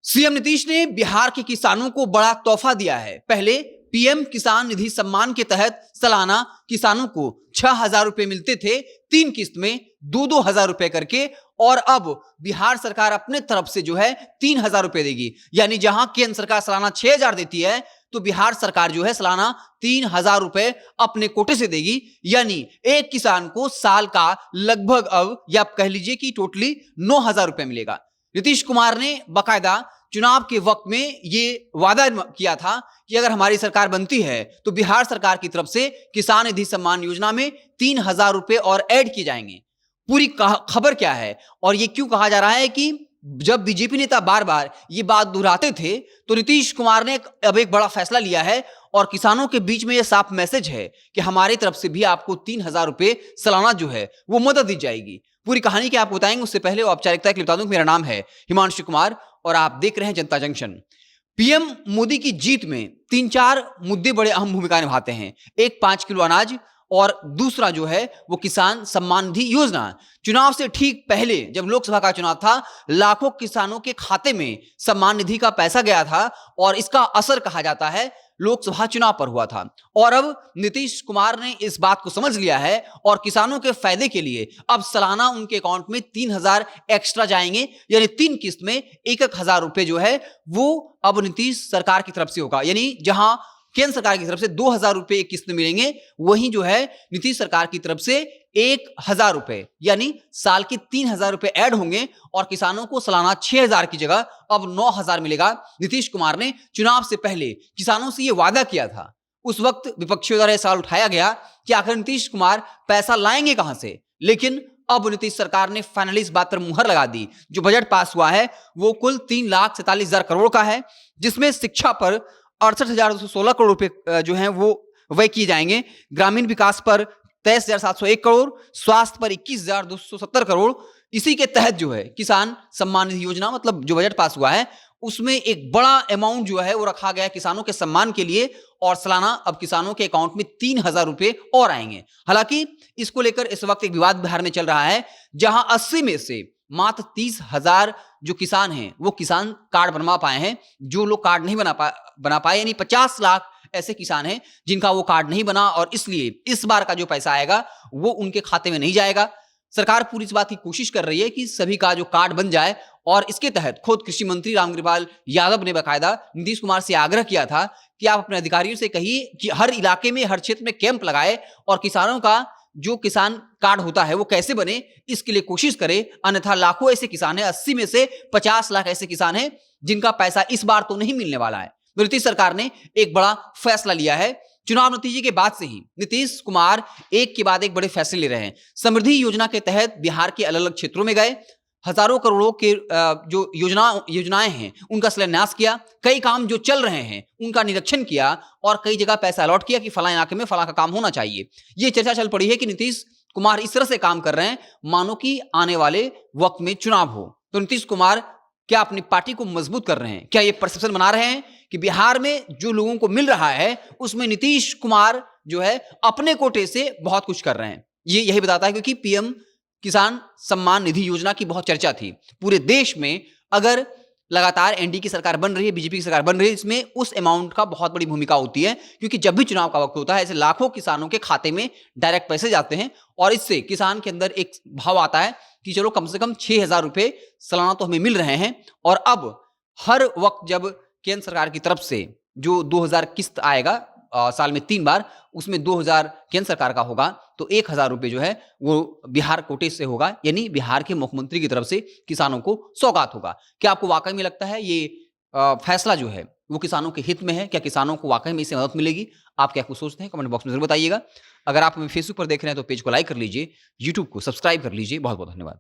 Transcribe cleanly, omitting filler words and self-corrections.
CM Nitish ने बिहार के किसानों को बड़ा तोहफा दिया है। पहले पीएम किसान निधि सम्मान के तहत सालाना किसानों को 6,000 रुपए मिलते थे, 3 किस्त में 2-2 हजार रुपए करके, और अब बिहार सरकार अपने तरफ से जो है 3,000 रुपए देगी। यानी जहां केंद्र सरकार सालाना 6,000 देती है, तो बिहार सरकार जो है सालाना 3,000 रुपए अपने कोटे से देगी। यानी एक किसान को साल का लगभग, अब या आप कह लीजिए कि टोटली 9,000 रुपए मिलेगा। नीतीश कुमार ने बाकायदा चुनाव के वक्त में ये वादा किया था कि अगर हमारी सरकार बनती है तो बिहार सरकार की तरफ से किसान निधि सम्मान योजना में 3,000 रुपए और ऐड किए जाएंगे। पूरी खबर क्या है और ये क्यों कहा जा रहा है कि जब बीजेपी नेता बार बार ये बात दोहराते थे, तो नीतीश कुमार ने अब एक बड़ा फैसला लिया है और किसानों के बीच में यह साफ मैसेज है कि हमारी तरफ से भी आपको 3,000 रुपए सालाना जो है वो मदद दी जाएगी। पूरी कहानी क्या आपको बताएंगे, उससे पहले औपचारिकता के लिए बता दूं, मेरा नाम है हिमांशु कुमार और आप देख रहे हैं जनता जंक्शन। पीएम मोदी की जीत में 3-4 मुद्दे बड़े अहम भूमिका निभाते हैं। एक 5 किलो अनाज और दूसरा जो है वो किसान सम्मान निधि योजना। चुनाव से ठीक पहले जब लोकसभा का चुनाव था, लाखों किसानों के खाते में सम्मान निधि का पैसा गया था और इसका असर कहा जाता है लोकसभा चुनाव पर हुआ था। और अब नीतीश कुमार ने इस बात को समझ लिया है और किसानों के फायदे के लिए अब सालाना उनके अकाउंट में 3,000 एक्स्ट्रा जाएंगे। यानी 3 किस्त में 1,000 रुपए जो है वो अब नीतीश सरकार की तरफ से होगा। यानी जहां केंद्र सरकार की तरफ से 2,000 रुपए एक किस्त में मिलेंगे, वहीं जो है नीतीश सरकार की तरफ से 1,000 रुपए यानी साल के 3,000 रुपए ऐड होंगे और किसानों को सालाना 6,000 की जगह अब 9,000 मिलेगा। नीतीश कुमार ने चुनाव से पहले किसानों से यह वादा किया था। उस वक्त विपक्षियों द्वारा यह सवाल उठाया गया कि आखिर नीतीश कुमार पैसा लाएंगे कहां से, लेकिन अब नीतीश सरकार ने फाइनली इस बात पर मुहर लगा दी। जो बजट पास हुआ है वो कुल 3,47,000 करोड़ का है, जिसमें शिक्षा पर 68,216 करोड़ रुपए जो हैं वो व्यय किए जाएंगे, ग्रामीण विकास पर 23,701 करोड़, स्वास्थ्य पर 21,270 करोड़। इसी के तहत जो है किसान सम्मान निधि योजना, मतलब जो बजट पास हुआ है उसमें एक बड़ा अमाउंट जो है वो रखा गया है किसानों के सम्मान के लिए, और सालाना अब किसानों के अकाउंट में 3,000 रुपए और आएंगे। हालांकि इसको लेकर इस वक्त एक विवाद बिहार में चल रहा है, जहां 80 में से मात्र 30,000 जो किसान हैं वो किसान कार्ड बनवा पाए हैं। जो लोग कार्ड नहीं बना पाए यानी 50 लाख ऐसे किसान हैं जिनका वो कार्ड नहीं बना, और इसलिए इस बार का जो पैसा आएगा वो उनके खाते में नहीं जाएगा। सरकार पूरी इस बात की कोशिश कर रही है कि सभी का जो कार्ड बन जाए, और इसके तहत खुद कृषि मंत्री रामकृपाल यादव ने बाकायदा नीतीश कुमार से आग्रह किया था कि आप अपने अधिकारियों से कहिए कि हर इलाके में, हर क्षेत्र में कैंप लगाए और किसानों का जो किसान कार्ड होता है वो कैसे बने इसके लिए कोशिश करे। अन्यथा लाखों ऐसे किसान हैं, 80 में से 50 लाख ऐसे किसान हैं जिनका पैसा इस बार तो नहीं मिलने वाला है। नीतीश सरकार ने एक बड़ा फैसला लिया है। चुनाव नतीजे के बाद से ही नीतीश कुमार एक के बाद एक बड़े फैसले ले रहे हैं। समृद्धि योजना के तहत बिहार के अलग अलग क्षेत्रों में गए, हजारों करोड़ों के जो योजनाएं हैं उनका शिलान्यास किया, कई काम जो चल रहे हैं उनका निरीक्षण किया और कई जगह पैसा अलॉट किया कि फला इलाके में फला का काम होना चाहिए। ये चर्चा चल पड़ी है कि नीतीश कुमार इस तरह से काम कर रहे हैं मानो कि आने वाले वक्त में चुनाव हो। तो नीतीश कुमार क्या अपनी पार्टी को मजबूत कर रहे हैं? क्या ये परसेप्शन बना रहे हैं कि बिहार में जो लोगों को मिल रहा है उसमें नीतीश कुमार जो है अपने कोटे से बहुत कुछ कर रहे हैं? ये यही बताता है, क्योंकि पीएम किसान सम्मान निधि योजना की बहुत चर्चा थी पूरे देश में। अगर लगातार एनडीए की सरकार बन रही है, बीजेपी की सरकार बन रही है, इसमें उस अमाउंट का बहुत बड़ी भूमिका होती है, क्योंकि जब भी चुनाव का वक्त होता है ऐसे लाखों किसानों के खाते में डायरेक्ट पैसे जाते हैं और इससे किसान के अंदर एक भाव आता है कि चलो कम से कम 6,000 रुपए सालाना तो हमें मिल रहे हैं। और अब हर वक्त जब केंद्र सरकार की तरफ से जो 2,000 किस्त आएगा साल में 3 बार, उसमें 2,000 केंद्र सरकार का होगा, तो 1,000 रुपए जो है वो बिहार कोटे से होगा। यानी बिहार के मुख्यमंत्री की तरफ से किसानों को सौगात होगा। क्या आपको वाकई में लगता है ये फैसला जो है वो किसानों के हित में है? क्या किसानों को वाकई में इससे मदद मिलेगी? आप क्या कुछ सोचते हैं कमेंट बॉक्स में जरूर बताइएगा। अगर आप हमें फेसबुक पर देख रहे हैं तो पेज को लाइक कर लीजिए, यूट्यूब को सब्सक्राइब कर लीजिए। बहुत बहुत धन्यवाद।